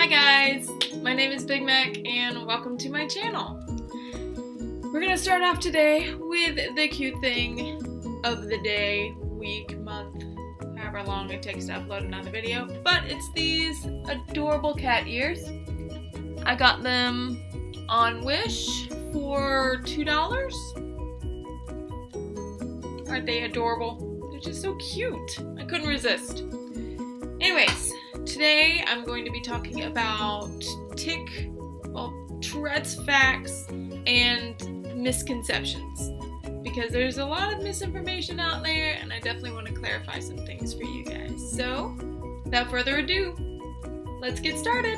Hi guys, my name is Big Mac and welcome to my channel. We're gonna start off today with the cute thing of the day, week, month, however long it takes to upload another video, but it's these adorable cat ears. I got them on Wish for $2. Aren't they adorable? They're just so cute. I couldn't resist. Anyways, today I'm going to be talking about Tourette's facts and misconceptions, because there's a lot of misinformation out there and I definitely want to clarify some things for you guys. So, without further ado, let's get started.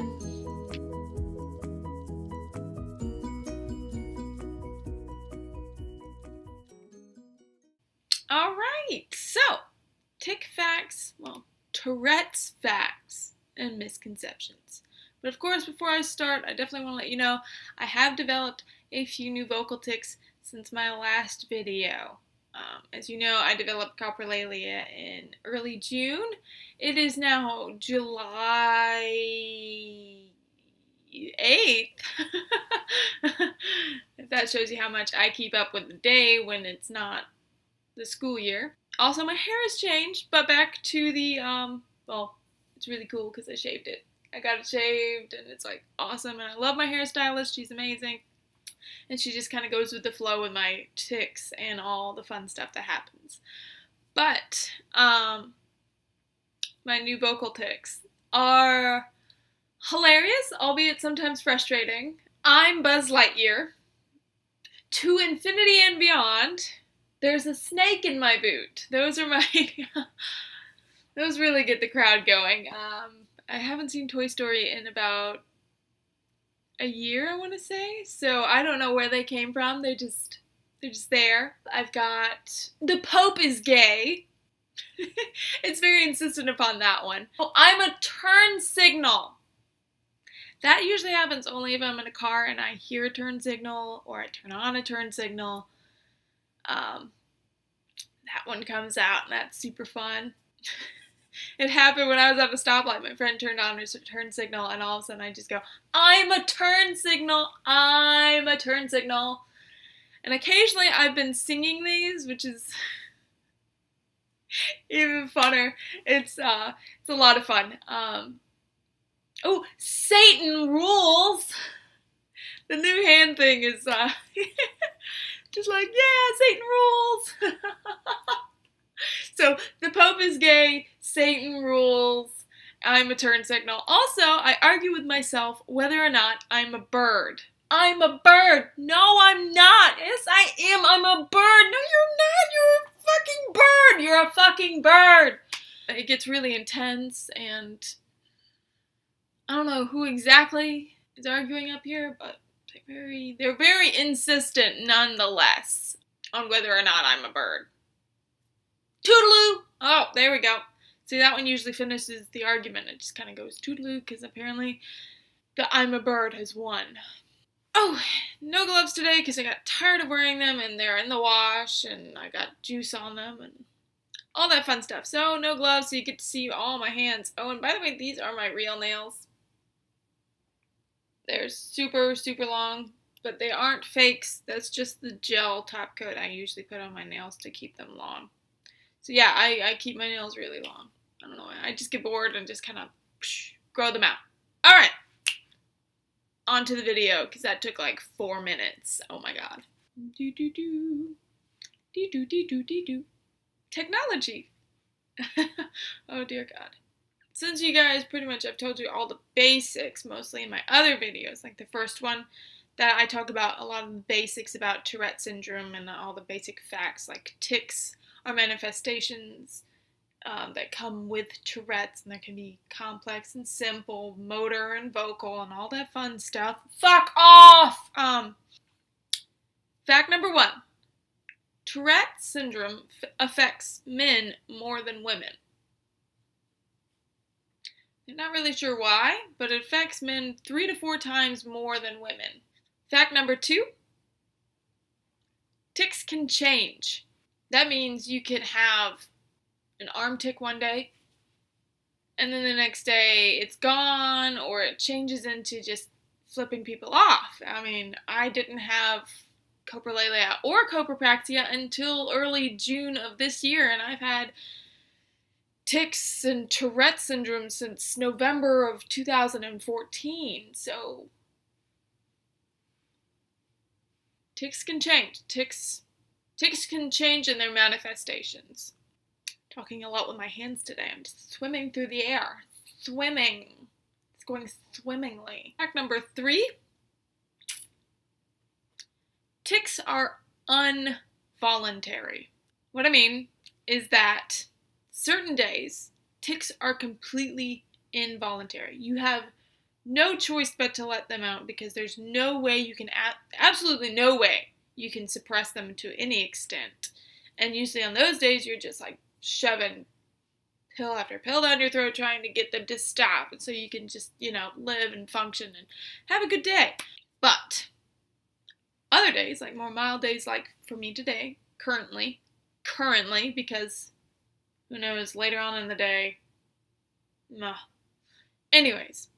Alright, so, Tourette's facts and misconceptions. But of course, before I start, I definitely want to let you know I have developed a few new vocal tics since my last video. As you know, I developed coprolalia in early June. It is now July 8th. If that shows you how much I keep up with the day when it's not the school year. Also, my hair has changed, but back to the, it's really cool because I shaved it. I got it shaved, and it's, like, awesome, and I love my hairstylist. She's amazing, and she just kind of goes with the flow with my tics and all the fun stuff that happens. But, my new vocal tics are hilarious, albeit sometimes frustrating. I'm Buzz Lightyear. To infinity and beyond. There's a snake in my boot. Those are my... those really get the crowd going. I haven't seen Toy Story in about a year, I want to say. So I don't know where they came from. They're just there. I've got... The Pope is gay. It's very insistent upon that one. Oh, I'm a turn signal. That usually happens only if I'm in a car and I hear a turn signal or I turn on a turn signal. That one comes out and that's super fun. It happened when I was at a stoplight. My friend turned on her turn signal and all of a sudden I just go, I'm a turn signal, I'm a turn signal. And occasionally I've been singing these, which is even funner. It's a lot of fun. Oh, Satan rules! The new hand thing is just like, yeah, Satan rules! So, the Pope is gay, Satan rules, I'm a turn signal. Also, I argue with myself whether or not I'm a bird. I'm a bird! No, I'm not! Yes, I am! I'm a bird! No, you're not! You're a fucking bird! You're a fucking bird! It gets really intense, and I don't know who exactly is arguing up here, but they're very insistent nonetheless on whether or not I'm a bird. Toodaloo! Oh, there we go. See, that one usually finishes the argument. It just kind of goes toodaloo because apparently the I'm a bird has won. Oh, no gloves today because I got tired of wearing them and they're in the wash and I got juice on them and all that fun stuff. So, no gloves so you get to see all my hands. Oh, and by the way, these are my real nails. They're super, super long, but they aren't fakes. That's just the gel top coat I usually put on my nails to keep them long. So yeah, I keep my nails really long. I don't know why. I just get bored and just kind of grow them out. Alright. On to the video, because that took like 4 minutes. Oh my god. Do-do-do. Do-do-do-do-do-do. Technology. Oh dear god. Since you guys pretty much, I've told you all the basics, mostly in my other videos, like the first one that I talk about a lot of the basics about Tourette Syndrome and all the basic facts, like tics are manifestations that come with Tourette's, and there can be complex and simple, motor and vocal, and all that fun stuff. Fuck off! Fact number 1. Tourette Syndrome affects men more than women. I'm not really sure why, but it affects men 3 to 4 times more than women. Fact number 2. Tics can change. That means you can have an arm tic one day and then the next day it's gone, or it changes into just flipping people off. I mean, I didn't have coprolalia or copropraxia until early June of this year, and I've had tics and Tourette Syndrome since November of 2014. So tics can change. Tics can change in their manifestations. Talking a lot with my hands today. I'm just swimming through the air. Swimming. It's going swimmingly. Fact number 3. Tics are involuntary. What I mean is that certain days, tics are completely involuntary. You have no choice but to let them out because there's no way you can, absolutely no way you can suppress them to any extent. And usually on those days, you're just like shoving pill after pill down your throat trying to get them to stop. And so you can just, live and function and have a good day. But other days, like more mild days, like for me today, currently, because who knows, later on in the day, Anyways,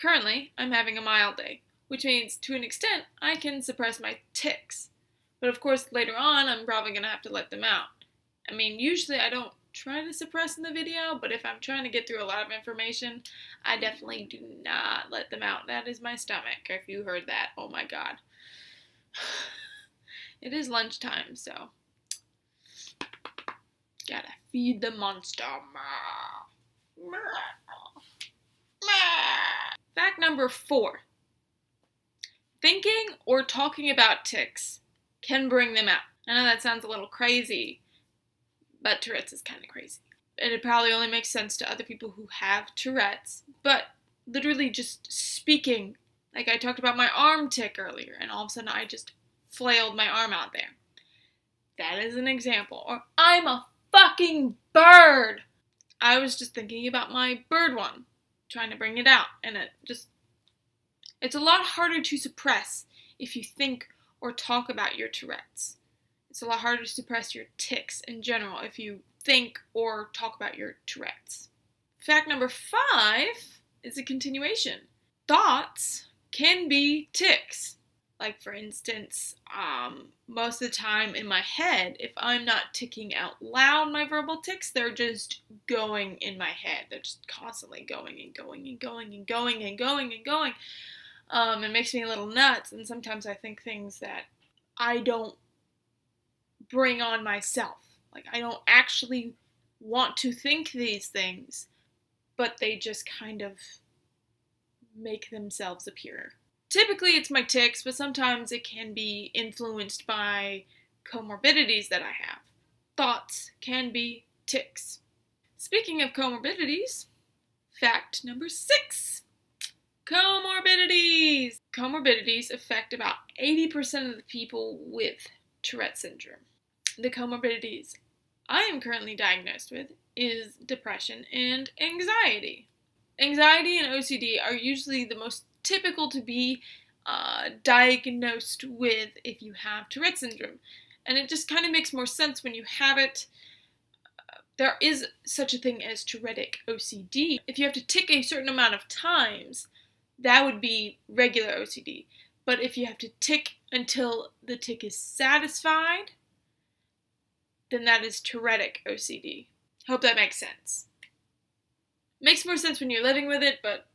currently, I'm having a mild day, which means, to an extent, I can suppress my tics. But of course, later on, I'm probably going to have to let them out. I mean, usually I don't try to suppress in the video, but if I'm trying to get through a lot of information, I definitely do not let them out. That is my stomach, if you heard that. Oh my god. It is lunchtime, so gotta feed the monster. Fact number 4. Thinking or talking about tics can bring them out. I know that sounds a little crazy, but Tourette's is kind of crazy. And it probably only makes sense to other people who have Tourette's, but literally just speaking, like I talked about my arm tic earlier, and all of a sudden I just flailed my arm out there. That is an example. Or, I'm a fucking bird! I was just thinking about my bird one, trying to bring it out, and it's a lot harder to suppress if you think or talk about your Tourette's. It's a lot harder to suppress your tics in general if you think or talk about your Tourette's. Fact number 5 is a continuation. Thoughts can be tics. Like, for instance, most of the time in my head, if I'm not ticking out loud my verbal tics, they're just going in my head. They're just constantly going and going and going and going and going and going. It makes me a little nuts, and sometimes I think things that I don't bring on myself. Like, I don't actually want to think these things, but they just kind of make themselves appear. Typically it's my tics, but sometimes it can be influenced by comorbidities that I have. Thoughts can be tics. Speaking of comorbidities, fact number 6. Comorbidities. Comorbidities affect about 80% of the people with Tourette syndrome. The comorbidities I am currently diagnosed with is depression and anxiety. Anxiety and OCD are usually the most typical to be diagnosed with if you have Tourette syndrome. And it just kind of makes more sense when you have it. There is such a thing as Tourettic OCD. If you have to tic a certain amount of times, that would be regular OCD. But if you have to tic until the tic is satisfied, then that is Tourettic OCD. Hope that makes sense. Makes more sense when you're living with it, but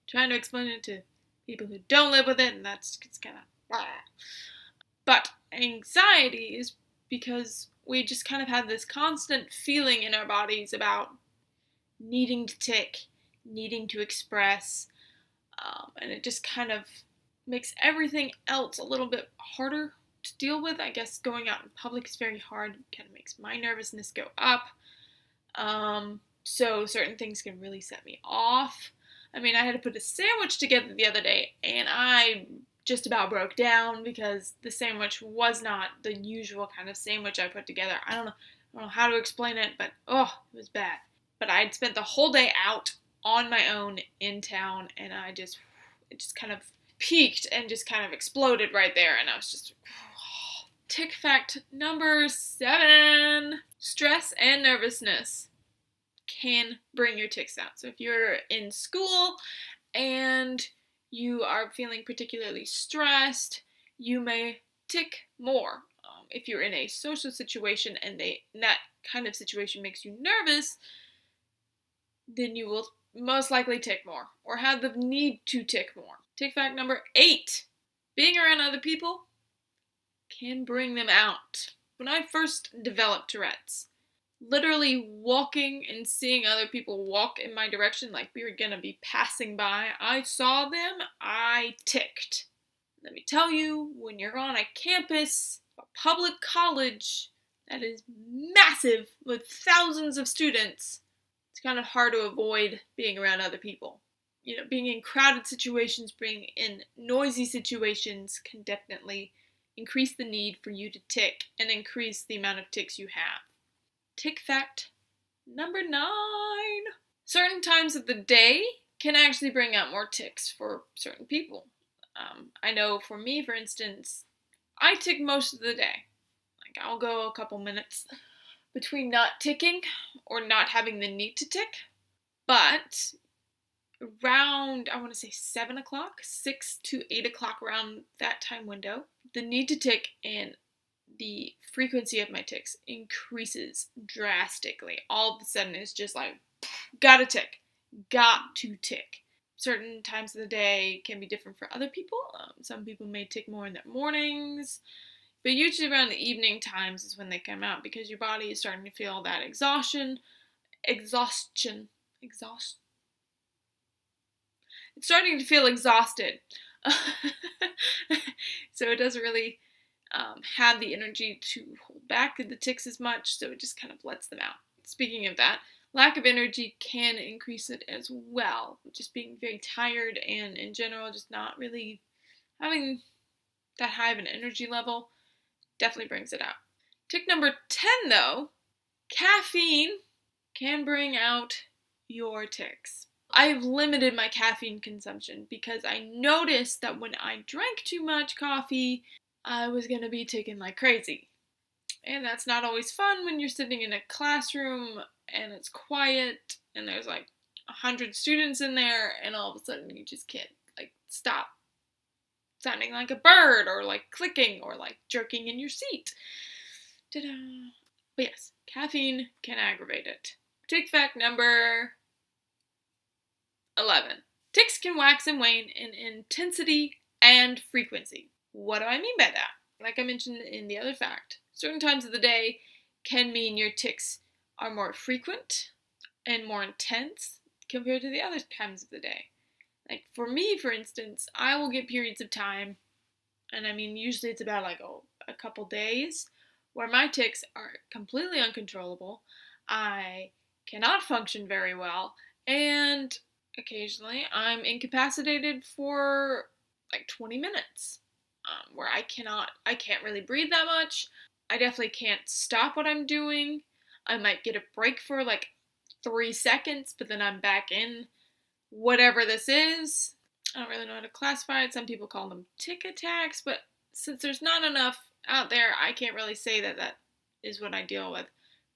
trying to explain it to people who don't live with it, and it's kind of blah. But anxiety is because we just kind of have this constant feeling in our bodies about needing to tic, needing to express, and it just kind of makes everything else a little bit harder to deal with. I guess going out in public is very hard. It kind of makes my nervousness go up. So certain things can really set me off. I mean, I had to put a sandwich together the other day, and I just about broke down because the sandwich was not the usual kind of sandwich I put together. I don't know how to explain it, but it was bad. But I'd spent the whole day out on my own in town, and it just kind of peaked and just kind of exploded right there, and I was just... Tic fact number 7. Stress and nervousness. can bring your tics out. So if you're in school and you are feeling particularly stressed, you may tic more. If you're in a social situation and that kind of situation makes you nervous, then you will most likely tic more or have the need to tic more. Tic fact number 8. Being around other people can bring them out. When I first developed Tourette's, literally walking and seeing other people walk in my direction like we were gonna be passing by, I saw them, I ticked. Let me tell you, when you're on a campus, a public college that is massive with thousands of students, it's kind of hard to avoid being around other people. Being in crowded situations, being in noisy situations can definitely increase the need for you to tic and increase the amount of tics you have. Tic fact number 9. Certain times of the day can actually bring out more tics for certain people. I know for me, for instance, I tic most of the day. Like I'll go a couple minutes between not ticking or not having the need to tic. But around, I want to say 7 o'clock, 6 to 8 o'clock, around that time window, the need to tic and the frequency of my tics increases drastically. All of a sudden, it's just like, gotta tic, got to tic. Certain times of the day can be different for other people. Some people may tic more in the mornings, but usually around the evening times is when they come out because your body is starting to feel that exhaustion. It's starting to feel exhausted. So it doesn't really have the energy to hold back the tics as much, so it just kind of lets them out. Speaking of that, lack of energy can increase it as well. Just being very tired and in general just not really having that high of an energy level definitely brings it out. Tic number 10 though, caffeine can bring out your tics. I've limited my caffeine consumption because I noticed that when I drank too much coffee, I was going to be ticking like crazy. And that's not always fun when you're sitting in a classroom and it's quiet and there's like 100 students in there and all of a sudden you just can't stop sounding like a bird or clicking or jerking in your seat. Ta-da! But yes, caffeine can aggravate it. Tic fact number 11. Tics can wax and wane in intensity and frequency. What do I mean by that? Like I mentioned in the other fact, certain times of the day can mean your tics are more frequent and more intense compared to the other times of the day. Like for me, for instance, I will get periods of time, and I mean usually it's about a couple days, where my tics are completely uncontrollable. I cannot function very well, and occasionally I'm incapacitated for 20 minutes, where I can't really breathe that much. I definitely can't stop what I'm doing. I might get a break for 3 seconds, but then I'm back in whatever this is. I don't really know how to classify it. Some people call them tic attacks, but since there's not enough out there, I can't really say that is what I deal with.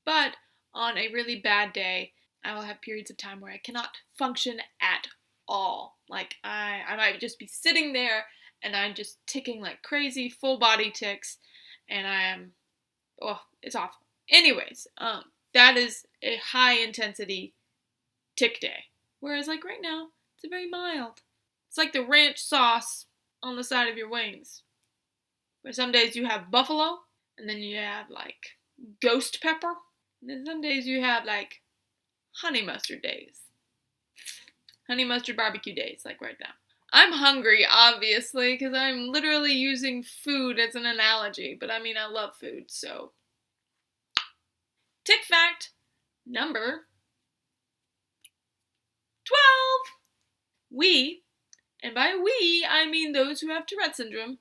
But on a really bad day, I will have periods of time where I cannot function at all. I might just be sitting there and I'm just ticking like crazy, full body tics, and it's awful. Anyways, that is a high intensity tic day. Whereas right now, it's a very mild. It's like the ranch sauce on the side of your wings. Where some days you have buffalo, and then you have ghost pepper, and then some days you have honey mustard days. Honey mustard barbecue days, right now. I'm hungry, obviously, because I'm literally using food as an analogy, but I love food, so. Tic fact number 12. We, and by we, I mean those who have Tourette Syndrome,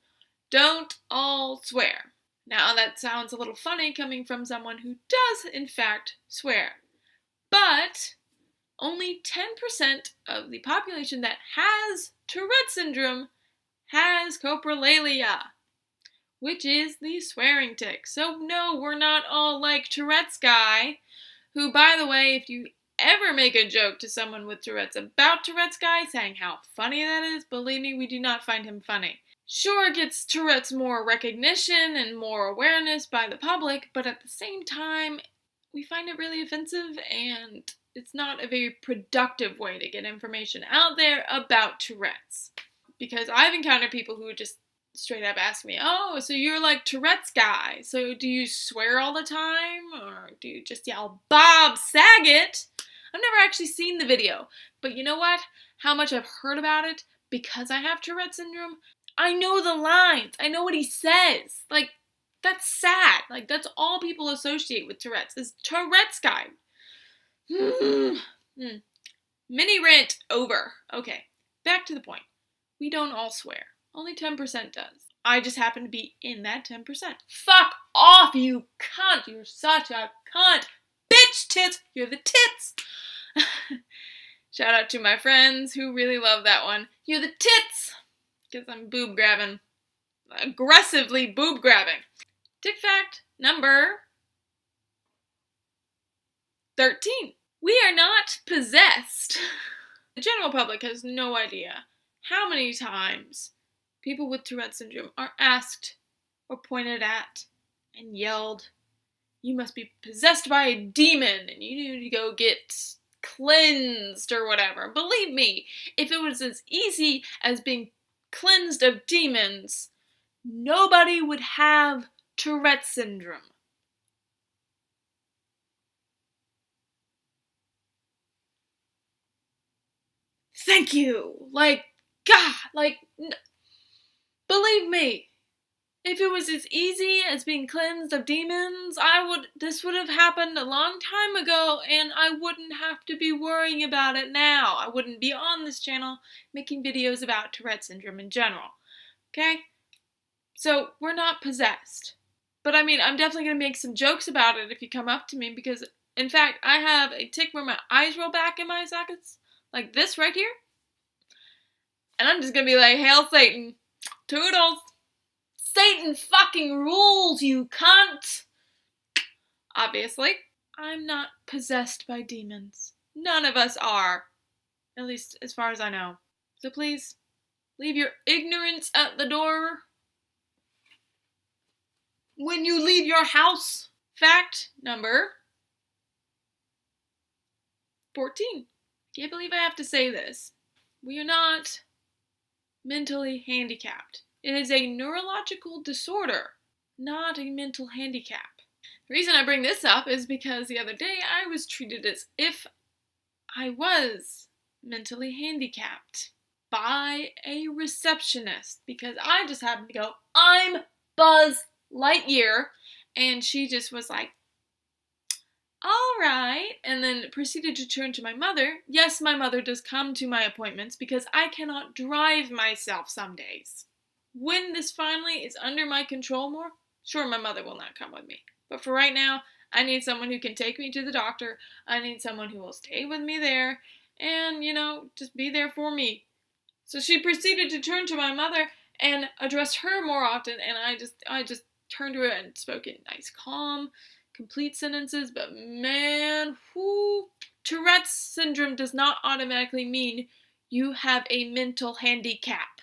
don't all swear. Now, that sounds a little funny coming from someone who does, in fact, swear. But only 10% of the population that has Tourette Syndrome has coprolalia, which is the swearing tic. So no, we're not all like Tourette's guy, who, by the way, if you ever make a joke to someone with Tourette's about Tourette's guy, saying how funny that is, believe me, we do not find him funny. Sure, it gets Tourette's more recognition and more awareness by the public, but at the same time, we find it really offensive, and it's not a very productive way to get information out there about Tourette's. Because I've encountered people who would just straight up ask me, oh, so you're like Tourette's guy, so do you swear all the time, or do you just yell, Bob Saget? I've never actually seen the video, but you know what? How much I've heard about it, because I have Tourette syndrome, I know the lines, I know what he says. Like, that's sad. Like, that's all people associate with Tourette's, is Tourette's guy. Mini rant over. Okay, back to the point. We don't all swear. Only 10% does. I just happen to be in that 10%. Fuck off, you cunt! You're such a cunt! Bitch tits! You're the tits! Shout out to my friends who really love that one. You're the tits! Because I'm boob grabbing. Aggressively boob grabbing. Tic fact number 13. We are not possessed. The general public has no idea how many times people with Tourette syndrome are asked or pointed at and yelled, you must be possessed by a demon and you need to go get cleansed or whatever. Believe me, if it was as easy as being cleansed of demons, nobody would have Tourette syndrome. Thank you. Like, God, believe me, if it was as easy as being cleansed of demons, this would have happened a long time ago, and I wouldn't have to be worrying about it now. I wouldn't be on this channel making videos about Tourette syndrome in general. Okay? So, we're not possessed. But I mean, I'm definitely going to make some jokes about it if you come up to me, because, in fact, I have a tic where my eyes roll back in my sockets, like this right here. And I'm just going to be like, hail Satan. Toodles. Satan fucking rules, you cunt. Obviously, I'm not possessed by demons. None of us are. At least as far as I know. So please, leave your ignorance at the door when you leave your house. Fact number 14. Can't believe I have to say this. We are not mentally handicapped. It is a neurological disorder, not a mental handicap. The reason I bring this up is because the other day I was treated as if I was mentally handicapped by a receptionist, because I just happened to go, I'm Buzz Lightyear, and she just was like, alright, and then proceeded to turn to my mother. Yes, my mother does come to my appointments because I cannot drive myself some days. When this finally is under my control more, sure, my mother will not come with me. But for right now, I need someone who can take me to the doctor. I need someone who will stay with me there and, just be there for me. So she proceeded to turn to my mother and addressed her more often, and I just turned to her and spoke in nice, calm, complete sentences, but man, Tourette syndrome does not automatically mean you have a mental handicap.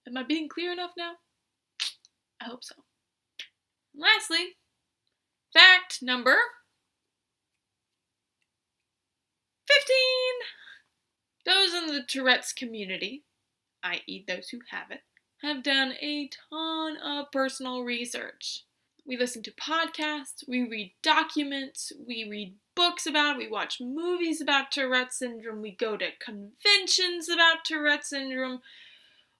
Am I being clear enough now? I hope so. And lastly, fact number 15. Those in the Tourette's community, i.e. those who have it, have done a ton of personal research. We listen to podcasts, we read documents, we read books about it, we watch movies about Tourette syndrome, we go to conventions about Tourette syndrome.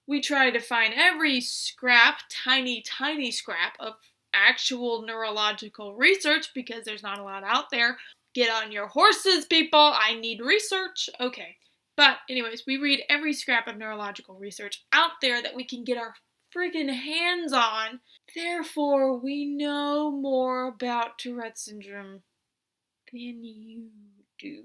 We try to find every scrap, tiny scrap of actual neurological research because there's not a lot out there. Get on your horses, people. I need research. Okay. But anyways, we read every scrap of neurological research out there that we can get our freaking hands on. Therefore, we know more about Tourette syndrome than you do.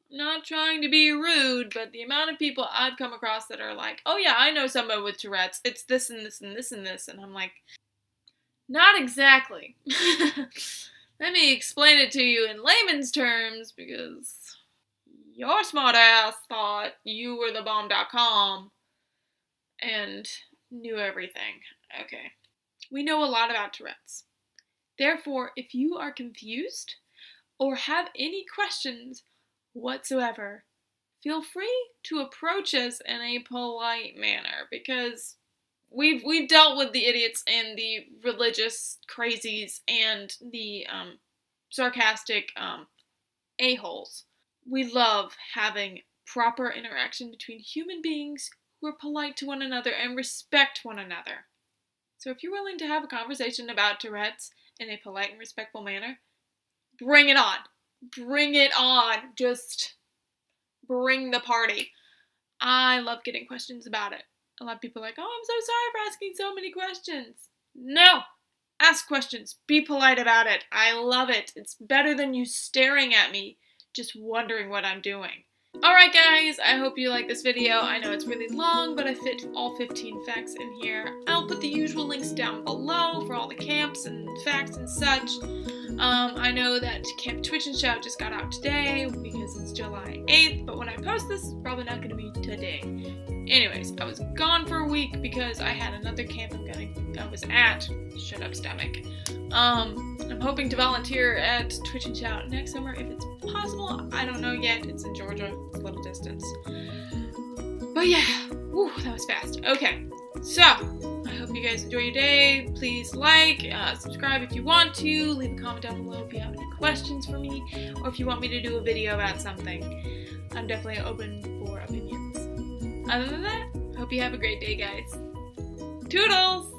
Not trying to be rude, but the amount of people I've come across that are like, oh yeah, I know someone with Tourette's. It's this and this and this and this. And I'm like, not exactly. Let me explain it to you in layman's terms, because your smart ass thought you were the bomb.com and knew everything. Okay. We know a lot about Tourette's. Therefore, if you are confused or have any questions whatsoever, feel free to approach us in a polite manner, because we've dealt with the idiots and the religious crazies and the sarcastic a-holes. We love having proper interaction between human beings who are polite to one another and respect one another. So if you're willing to have a conversation about Tourette's in a polite and respectful manner, bring it on. Bring it on. Just bring the party. I love getting questions about it. A lot of people are like, oh, I'm so sorry for asking so many questions. No! Ask questions. Be polite about it. I love it. It's better than you staring at me, just wondering what I'm doing. Alright guys, I hope you like this video. I know it's really long, but I fit all 15 facts in here. I'll put the usual links down below for all the camps and facts and such. I know that Camp Twitch and Shout just got out today because it's July 8th, but when I post this, it's probably not going to be today. Anyways, I was gone for a week because I had another camp I was at. Shut up, stomach. I'm hoping to volunteer at Twitch and Shout next summer if it's possible. I don't know yet. It's in Georgia. It's a little distance. But yeah, whew, that was fast. Okay, so I hope you guys enjoy your day. Please like, subscribe if you want to. Leave a comment down below if you have any questions for me, or if you want me to do a video about something. I'm definitely open for opinions. Other than that, hope you have a great day, guys. Toodles!